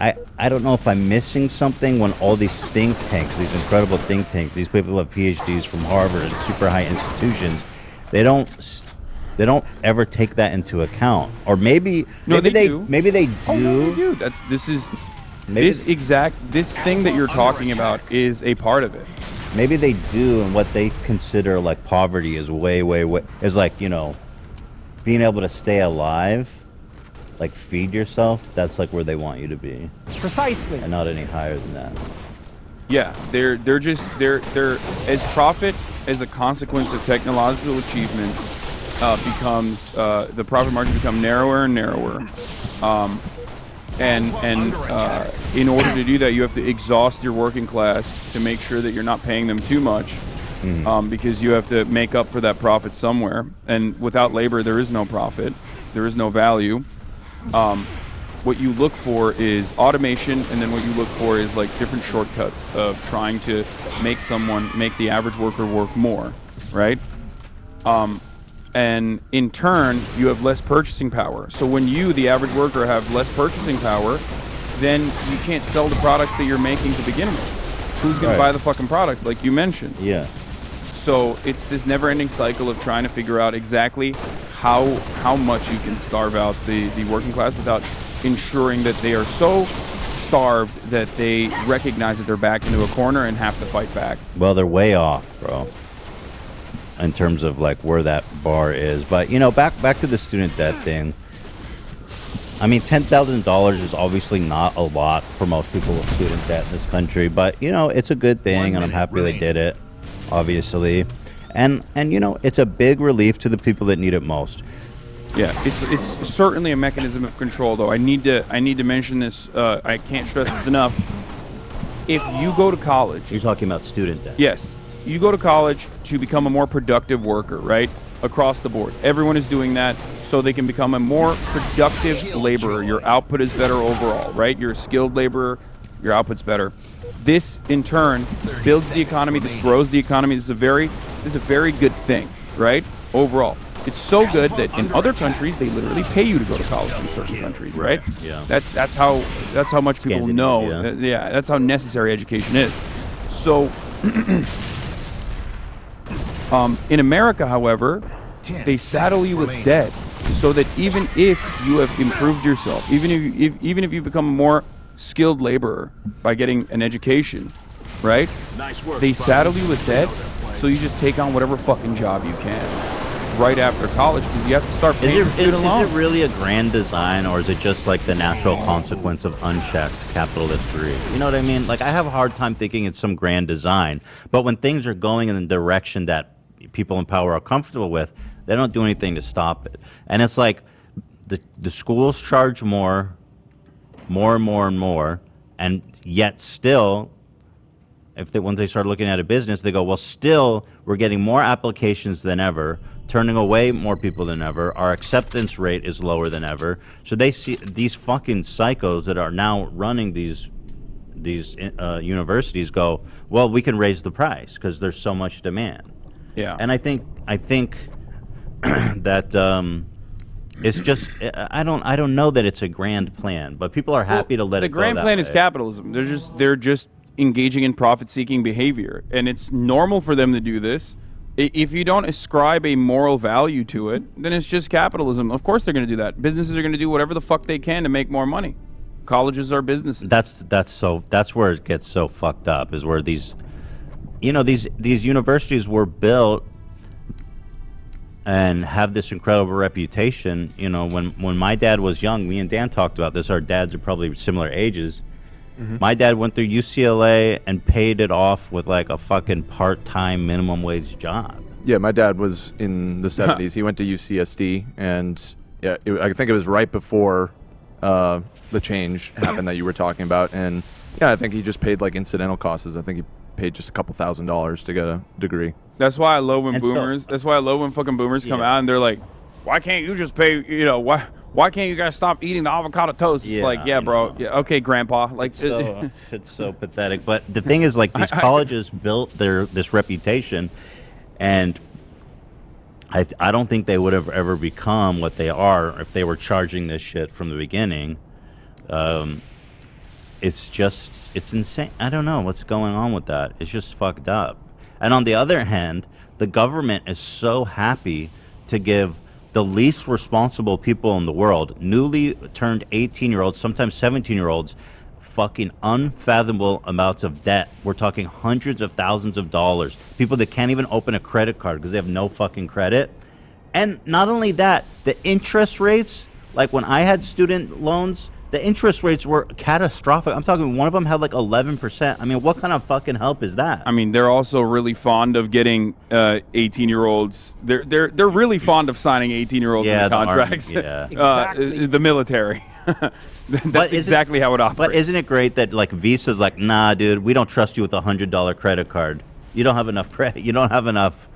I don't know if I'm missing something when all these think tanks, these incredible think tanks, these people have PhDs from Harvard and super high institutions, they don't they don't ever take that into account. Or maybe No, maybe they they do. maybe they Oh no, they do. do. This is Maybe this thing that you're talking about is a part of it. maybe they do, and what they consider like poverty is way is like, being able to stay alive, like feed yourself. That's like where they want you to be, Precisely. and not any higher than that. Yeah, they're as profit as a consequence of technological achievements becomes the profit margins become narrower and narrower. And in order to do that, you have to exhaust your working class to make sure that you're not paying them too much, because you have to make up for that profit somewhere. And without labor, there is no profit, there is no value. What you look for is automation, and then what you look for is like different shortcuts of trying to make the average worker work more, right? And in turn, you have less purchasing power. So when you, the average worker, have less purchasing power, then you can't sell the products that you're making to begin with. Who's going to buy the fucking products, like you mentioned? Yeah. So it's this never-ending cycle of trying to figure out exactly how much you can starve out the working class without ensuring that they are so starved that they recognize that they're backed into a corner and have to fight back. Well, they're way off, bro, in terms of like where that bar is. But back to the student debt thing. I mean, $10,000 is obviously not a lot for most people with student debt in this country, but it's a good thing, and I'm happy they did it, obviously. And it's a big relief to the people that need it most. Yeah, it's certainly a mechanism of control, though. I need to mention this. I can't stress this enough. If you go to college, You're talking about student debt. yes, you go to college to become a more productive worker, right? Across the board, everyone is doing that so they can become a more productive laborer. Your output is better overall, right? You're a skilled laborer, your output's better. This, in turn, builds the economy. This grows the economy. This is a very good thing, right? Overall. It's so good that in other countries they literally pay you to go to college in certain countries, right? Yeah. That's how much people know. Scandinavia. That's how necessary education is. So, in America, however, they saddle you with debt, so that even if you have improved yourself, even if you become a more skilled laborer by getting an education, right? They saddle you with debt, so you just take on whatever fucking job you can right after college, because you have to start paying for student loans. Is it really a grand design, or is it just like the natural consequence of unchecked capitalist greed? You know what I mean? Like, I have a hard time thinking it's some grand design, but when things are going in the direction that people in power are comfortable with, they don't do anything to stop it. And it's like the schools charge more and more, and yet still, once they start looking at a business, they go, well, still we're getting more applications than ever, turning away more people than ever. Our acceptance rate is lower than ever. So they see these fucking psychos that are now running these universities go, well, we can raise the price because there's so much demand. Yeah. And I think that it's just, I don't know that it's a grand plan, but people are happy to let it go. The grand plan is capitalism. They're just engaging in profit-seeking behavior, and it's normal for them to do this. If you don't ascribe a moral value to it, then it's just capitalism. Of course they're going to do that. Businesses are going to do whatever the fuck they can to make more money. Colleges are businesses. That's where it gets so fucked up, is where these universities were built and have this incredible reputation. When my dad was young, me and Dan talked about this. Our dads are probably similar ages. Mm-hmm. My dad went through UCLA and paid it off with like a fucking part-time minimum wage job. Yeah, my dad was in the 70s. He went to UCSD, and I think it was right before the change happened that you were talking about. And yeah, I think he just paid like incidental costs. I think he paid just a couple $1,000s to get a degree. That's why I love when that's why I love when fucking boomers come out and they're like, why can't you just pay, why can't you guys stop eating the avocado toast? It's like, yeah, bro. Yeah, okay, grandpa. Like, it's so pathetic. But the thing is, like, these colleges built this reputation, and I don't think they would have ever become what they are if they were charging this shit from the beginning. it's insane. I don't know what's going on with that. It's just fucked up. And on the other hand, the government is so happy to give the least responsible people in the world, newly turned 18-year-olds, sometimes 17-year-olds, fucking unfathomable amounts of debt. We're talking hundreds of thousands of dollars. People that can't even open a credit card because they have no fucking credit. And not only that, the interest rates, like when I had student loans, the interest rates were catastrophic. I'm talking one of them had like 11%. I mean, what kind of fucking help is that? I mean, they're also really fond of getting 18-year-olds. They're really fond of signing 18-year-olds Yeah, in the the army, contracts. yeah. Exactly. The military. That's exactly how it operates. But isn't it great that like Visa's like, nah, dude, we don't trust you with a $100 credit card. You don't have enough credit. You don't have enough.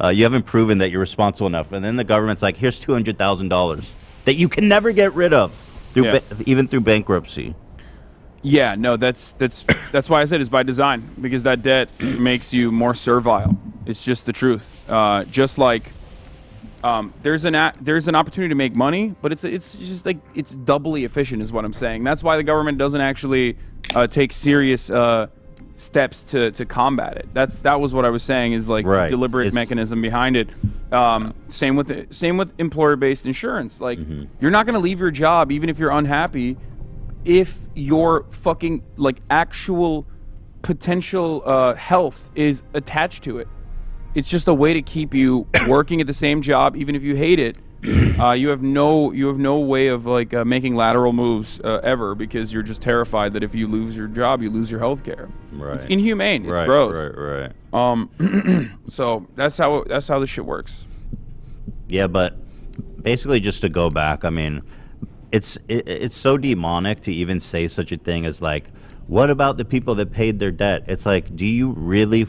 You haven't proven that you're responsible enough. And then the government's like, here's $200,000 that you can never get rid of through even through bankruptcy. Yeah, no, that's why I said it's by design, because that debt makes you more servile. It's just the truth. Just like there's an opportunity to make money, but it's just like it's doubly efficient, is what I'm saying. That's why the government doesn't actually take serious steps to combat it. That was what I was saying, is like Right. deliberate mechanism behind it. Same with employer-based insurance. Like you're not going to leave your job even if you're unhappy if your fucking like actual potential health is attached to it. It's just a way to keep you working at the same job even if you hate it. You have no way of like making lateral moves ever, because you're just terrified that if you lose your job, you lose your health care. Right. It's inhumane. It's Right, gross. right. So that's how this shit works. Yeah, but basically, just to go back, I mean, it's so demonic to even say such a thing as like, what about the people that paid their debt? It's like, are you really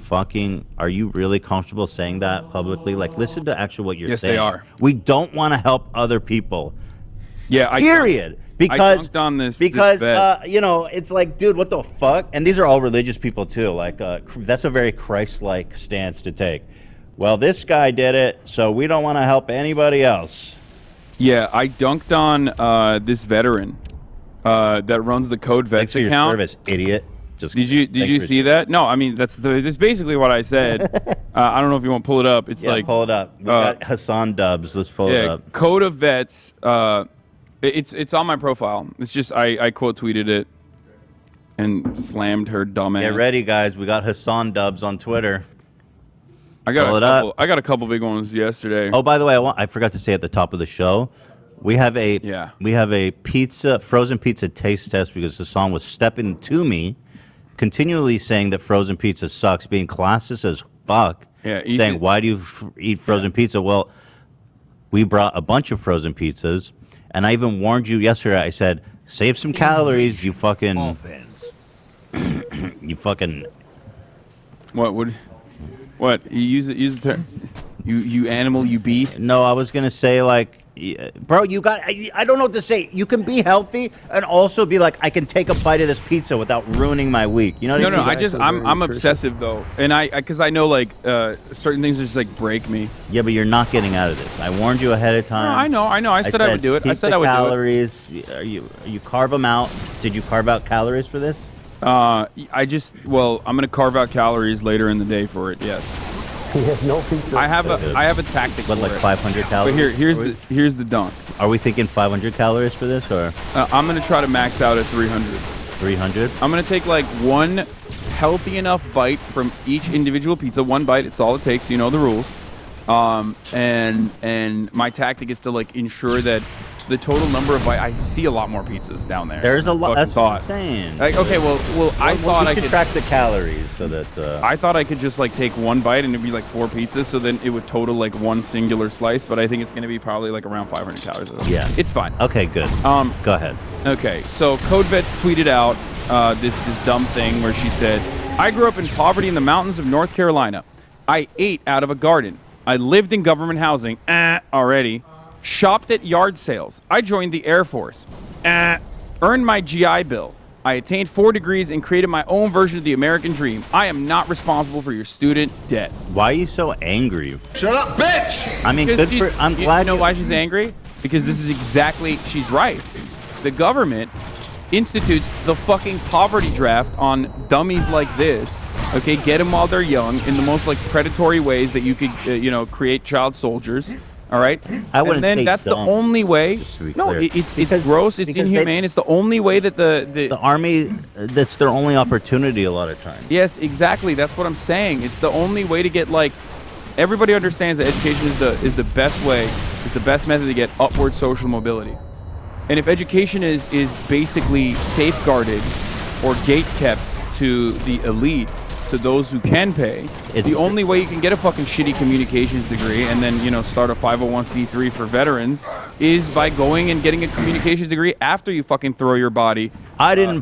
comfortable saying that publicly? Like, listen to actually what you're Yes, saying. they are. We don't want to help other people. Yeah. Period. I Because dunked on this because you know, it's like, dude, what the fuck? And these are all religious people too. Like, that's a very Christ-like stance to take. Well, this guy did it, so we don't want to help anybody else. Yeah, I dunked on this veteran that runs the Code Vets Thanks for your account. service, idiot. Just Did you thanks for- see that? No, I mean that's basically what I said. I don't know if you want to pull it up. It's Yeah, like pull it up. We got Hassan Dubs. Let's pull it up. Code of Vets. It's on my profile. It's just I quote tweeted it and slammed her dumb ass. Get ready, guys. We got Hassan Dubs on Twitter. I got pull a it up. couple. I got a couple big ones yesterday. Oh, by the way, I forgot to say at the top of the show, we have a frozen pizza taste test, because Hassan was stepping to me, continually saying that frozen pizza sucks, being classist as fuck. Yeah, saying, why do you eat frozen pizza? Well, we brought a bunch of frozen pizzas, and I even warned you yesterday. I said, save some calories, you fucking... you fucking... What? You use the term. You animal, you beast. No, I was gonna say like, bro, you got. I don't know what to say. You can be healthy and also be like, I can take a bite of this pizza without ruining my week. You know what I mean? I'm obsessive though, and because I know like certain things just like break me. Yeah, but you're not getting out of this. I warned you ahead of time. No, I know. I said I would do it. I keep said the I would calories. You carve them out. Did you carve out calories for this? I'm gonna carve out calories later in the day for it. Yes. He has no pizza. I have a tactic But for like it. 500 calories. But here's the dunk. Are we thinking 500 calories for this or I'm gonna try to max out at 300. 300? I'm gonna take like one healthy enough bite from each individual pizza. One bite, it's all it takes. You know the rules. And my tactic is to like ensure that the total number of bites. I see a lot more pizzas down there. There's a lot. That's thought. what I'm saying. Like, okay, well, I thought I could could track the calories so that. I thought I could just like take one bite and it'd be like 4 pizzas, so then it would total like one singular slice. But I think it's gonna be probably like around 500 calories. Yeah, it's fine. Okay, good. Go ahead. Okay, so CodeVets tweeted out this dumb thing where she said, "I grew up in poverty in the mountains of North Carolina. I ate out of a garden. I lived in government housing. Already. Shopped at yard sales. I joined the Air Force. Earned my GI Bill. I attained 4 degrees and created my own version of the American dream. I am not responsible for your student debt." Why are you so angry? Shut up, bitch! I mean, Because I'm glad. You know why she's angry? Because this is exactly, she's right. The government institutes the fucking poverty draft on dummies like this. Okay, get them while they're young in the most like predatory ways that you could, create child soldiers. All right, I wouldn't and then say that's dumb, the only way. just to be No, clear. it's gross. It's because inhumane. It's the only way that The army, that's their only opportunity a lot of times. Yes, exactly. That's what I'm saying. It's the only way to get like everybody understands that education is the best way, is the best method to get upward social mobility. And if education is basically safeguarded or gate kept to the elite, to those who can pay, the only way you can get a fucking shitty communications degree and then start a 501c3 for veterans is by going and getting a communications degree after you fucking throw your body.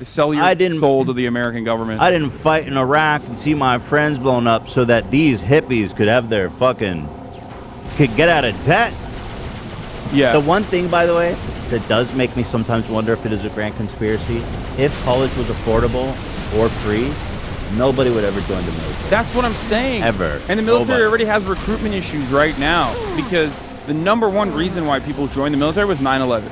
Sell your soul to the American government. I didn't fight in Iraq and see my friends blown up so that these hippies could have their could get out of debt. Yeah. The one thing, by the way, that does make me sometimes wonder if it is a grand conspiracy, if college was affordable or free, nobody would ever join the military. That's what I'm saying. Ever. And the military Nobody. already has recruitment issues right now because the number one reason why people joined the military was 9/11.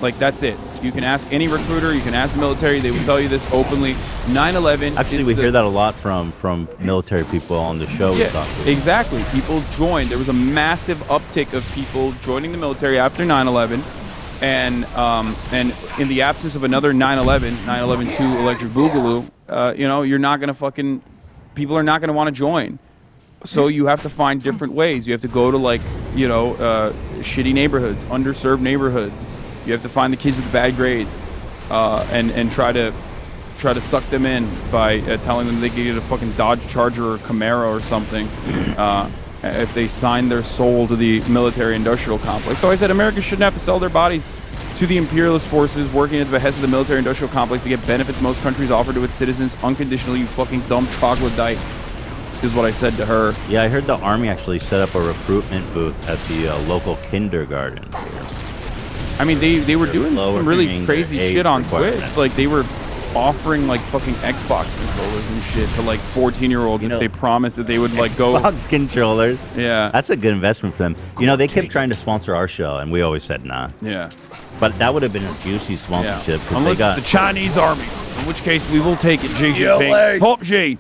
Like, that's it. You can ask any recruiter, you can ask the military, they will tell you this openly. 9/11. Actually, we hear that a lot from military people on the show. Yeah, we talk to. exactly. People joined. There was a massive uptick of people joining the military after 9/11. And in the absence of another 9/11, 9/11-2 electric boogaloo, you're not going to people are not going to want to join. So you have to find different ways. You have to go to shitty neighborhoods, underserved neighborhoods. You have to find the kids with bad grades, and try to suck them in by telling them they can get a fucking Dodge Charger or Camaro or something if they sign their soul to the military-industrial complex. So I said America shouldn't have to sell their bodies to the imperialist forces working at the behest of the military-industrial complex to get benefits most countries offer to its citizens unconditionally, you fucking dumb troglodyte, is what I said to her. Yeah, I heard the Army actually set up a recruitment booth at the local kindergarten. I mean, they were doing some really lowering crazy their age shit on requirement. Twitch. Like, they were offering, like, fucking Xbox controllers and shit to, like, 14-year-olds if they promised that they would, like, go... Xbox controllers. Yeah. That's a good investment for them. They kept trying to sponsor our show, and we always said nah. Yeah. But that would have been a juicy sponsorship. 'Cause Unless they got, the Chinese army, in which case we will take it, Xi Jinping. PUBG.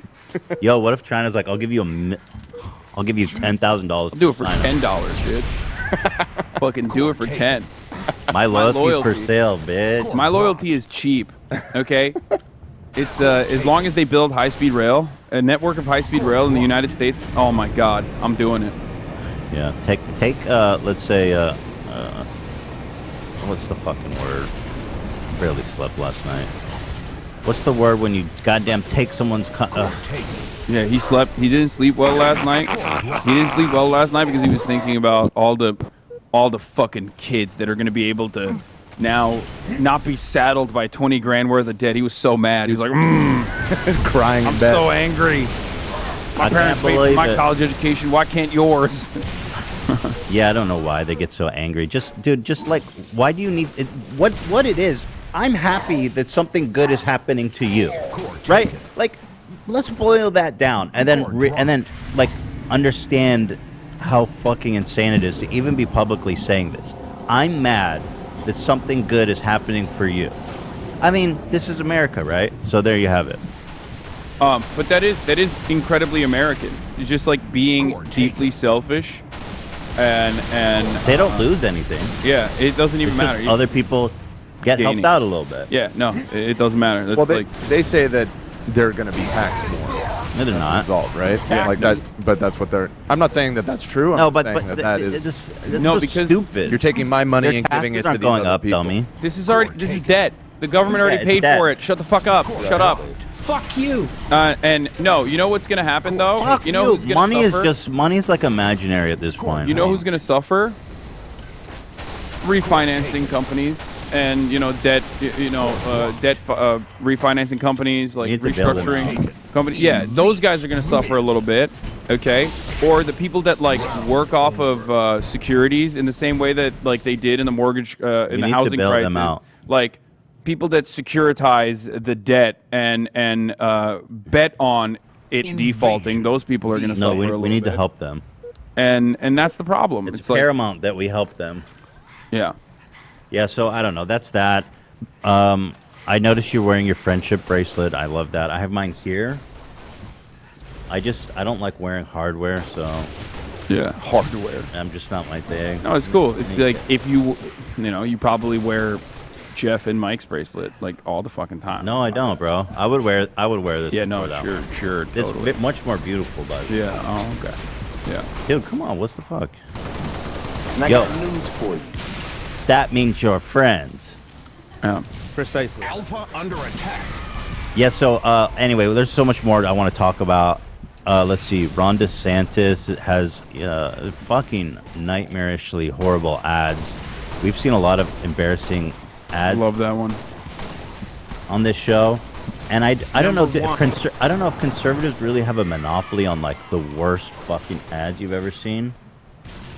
Yo, what if China's like, I'll give you $10,000. I'll do it for $10, dude. Fucking do it for 10. My loyalty's for loyalty. sale, bitch. My loyalty is cheap, okay? It's as long as they build high-speed rail, a network of high-speed rail in the United States, oh my God, I'm doing it. Yeah, take let's say, what's the fucking word? Barely slept last night. What's the word when you goddamn take someone's Yeah, he didn't sleep well last night. He didn't sleep well last night because he was thinking about all the fucking kids that are going to be able to now not be saddled by 20 grand worth of debt. He was so mad. He was like, Crying in I'm bed. so angry. My I parents can't paid for believe my it. college education. Why can't yours? Yeah, I don't know why they get so angry. Just like, why do you need it? What it is? I'm happy that something good is happening to you, right? Like, let's boil that down, and then like understand how fucking insane it is to even be publicly saying this. I'm mad that something good is happening for you. I mean, this is America, right? So there you have it. But that is incredibly American. It's just like being deeply selfish, and They don't lose anything. yeah, it doesn't even It's just matter. other people get Gaining. helped out a little bit. Yeah, no, it doesn't matter. That's Well, like they say that they're going to be taxed more No, they're as a not. result, right? Yeah. Like that, but that's what they're. I'm not saying that that's true. I'm No, just but saying that that is. this No, is because stupid. You're taking my money Their and giving it taxes to aren't these going other up, people. dummy. this is debt. The government already Yeah, it's paid debt. for it. Shut the fuck up. Shut up. Fuck you. And no, you know what's gonna happen though? Fuck you know you. who's gonna Money suffer? is money's like imaginary at this point. You know who's gonna suffer? Refinancing companies and debt. Refinancing companies like need to bail them restructuring companies. Yeah, those guys are gonna suffer a little bit. Okay, or the people that like work off of securities in the same way that like they did in the mortgage in We the need to housing bail crisis. them out. Like people that securitize the debt and bet on it defaulting. Those people are gonna No, suffer a little we need bit. to help them. And that's the problem. It's like, paramount that we help them. yeah. Yeah, so I don't know. That's that. I noticed you're wearing your friendship bracelet. I love that. I have mine here. I don't like wearing hardware, so Yeah, hardware. I'm just not my thing. No, it's cool. It's like if you probably wear Jeff and Mike's bracelet like all the fucking time. No, I don't, bro. I would wear this. Yeah, no, before that one. sure, It's totally. much more beautiful, but Yeah. Oh, okay. Yeah. dude, come on, what's the fuck? And I Yo. got news for you. That means you're friends. Yeah. Precisely. Alpha under attack. Yeah. So anyway, there's so much more I want to talk about. Let's see. Ron DeSantis has fucking nightmarishly horrible ads. We've seen a lot of embarrassing I ads love that one. on this show, and I don't know if Number one. I don't know if conservatives really have a monopoly on like the worst fucking ads you've ever seen.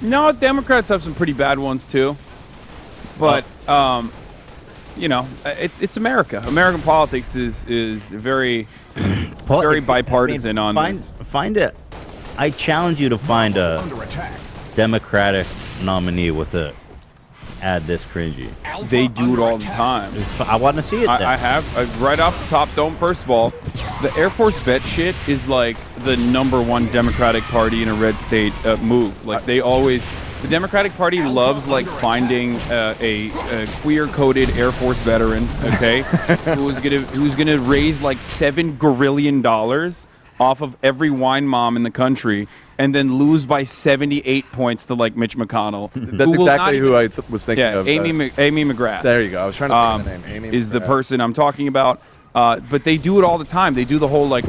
No, Democrats have some pretty bad ones too. But it's America. American politics is very very bipartisan on this. Find it. I challenge you to find a Under attack. Democratic nominee with a ad this cringy. Alpha They do it under all the attack. time. I want to see it. Then. I have right off the top dome. First of all, the Air Force vet shit is like the #1 Democratic Party in a red state move. Like the Democratic Party loves like finding a queer-coded Air Force veteran, okay, who's gonna raise like $7 gazillion off of every wine mom in the country, and then lose by 78 points to like Mitch McConnell. That's will not exactly even- who I was thinking Yeah, of. Amy McGrath. There you go. I was trying to think of the name. Amy is the McGrath. person I'm talking about. But they do it all the time. They do the whole like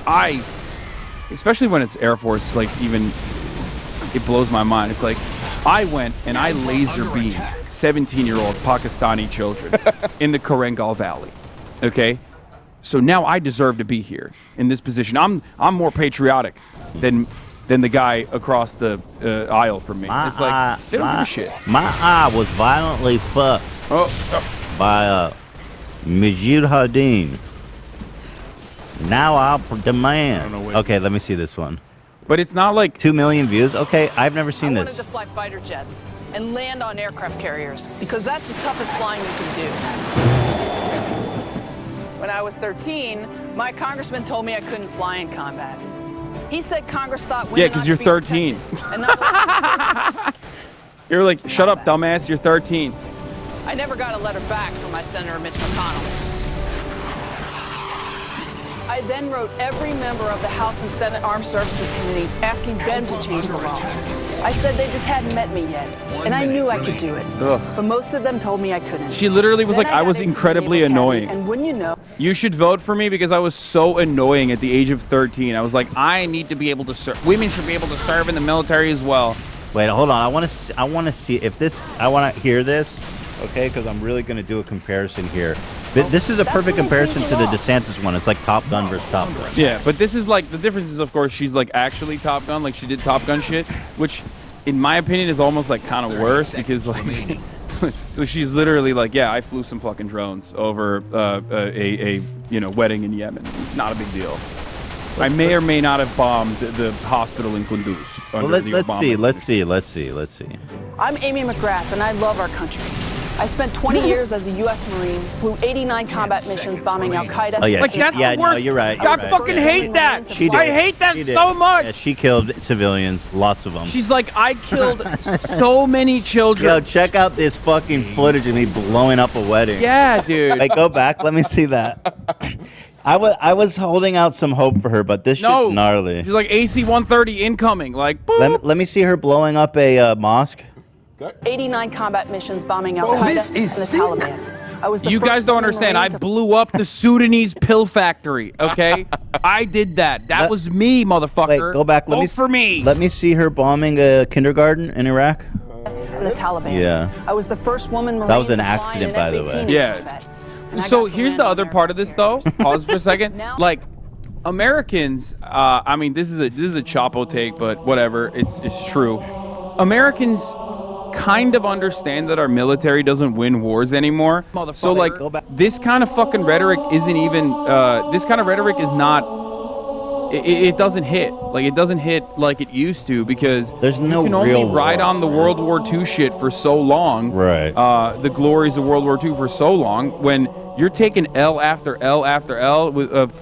especially when it's Air Force. Like even it blows my mind. It's like I went and I laser beamed 17-year-old Pakistani children in the Karangal Valley. Okay, so now I deserve to be here in this position. I'm more patriotic than the guy across the aisle from me. It's like they don't give a shit. My eye was violently fucked by Majid Hadin. Now I'll demand. Okay, let me see this one. But it's not like 2 million views. Okay, I've never I seen wanted this. to fly fighter jets and land on aircraft carriers because that's the toughest flying you can do. When I was 13, my congressman told me I couldn't fly in combat. He said Congress thought women Yeah, 'cause ought you're to be 13. protected and not allowed to serve. you're like, shut up, dumbass. You're 13. I never got a letter back from my Senator Mitch McConnell. I then wrote every member of the House and Senate Armed Services Committees asking them to change the law. I said they just hadn't met me yet, and I knew I could do it. Ugh. But most of them told me I couldn't. She literally was Then like, I got was into the incredibly Naval Academy, annoying. And wouldn't you know, You should vote for me because I was so annoying at the age of 13. I was like, I need to be able to serve. Women should be able to serve in the military as well. Wait, hold on. I want to see if this. I want to hear this. Okay, because I'm really going to do a comparison here. This is a That's perfect when they comparison changed to the the law. DeSantis one. It's like Top Gun versus Top Gun. Yeah, but this is like, the difference is, of course, she's like actually Top Gun, like she did Top Gun shit, which in my opinion is almost like kind of worse because like, so she's literally like, yeah, I flew some fucking drones over a wedding in Yemen. Not a big deal. I may or may not have bombed the hospital in Kunduz. Well, under the let's Obama see. administration. Let's see. I'm Amy McGrath, and I love our country. I spent 20 years as a U.S. Marine, flew 89 combat missions bombing Al-Qaeda. Oh yeah, Like, she, that's yeah, the no, worst. you're right. I You're right. fucking hate that. She did. I hate that She did. so much. Yeah, she killed civilians, lots of them. She's like, I killed so many children. Yo, check out this fucking footage of me blowing up a wedding. Yeah, dude. Wait, go back. Let me see that. I was holding out some hope for her, but this No, shit's gnarly. she's like AC-130 incoming. Like, boop. Let me see her blowing up a mosque. 89 combat missions bombing Al-Qaeda this and is the sick. Taliban. I was the You first guys don't woman understand. I Marine to blew up the Sudanese pill factory. Okay, I did that. That Let- was me, motherfucker. Wait, go back. Vote for me. Let me see her bombing a kindergarten in Iraq. and the Taliban. Yeah. I was the first woman Marine That was an to fly accident, an by the F-18 way. in Yeah. combat. And I So got to here's land the on other their- part of this, though. Pause for a second. Now- Like, Americans. I mean, this is a Chapo take, but whatever. It's true. Americans kind of understand that our military doesn't win wars anymore. So like, Go back. this kind of fucking rhetoric isn't even. This kind of rhetoric is not it doesn't hit. Like, it doesn't hit like it used to, because There's no you can only real ride war. on the World War II shit for so long. Right. The glories of World War II for so long, when you're taking L after L after L with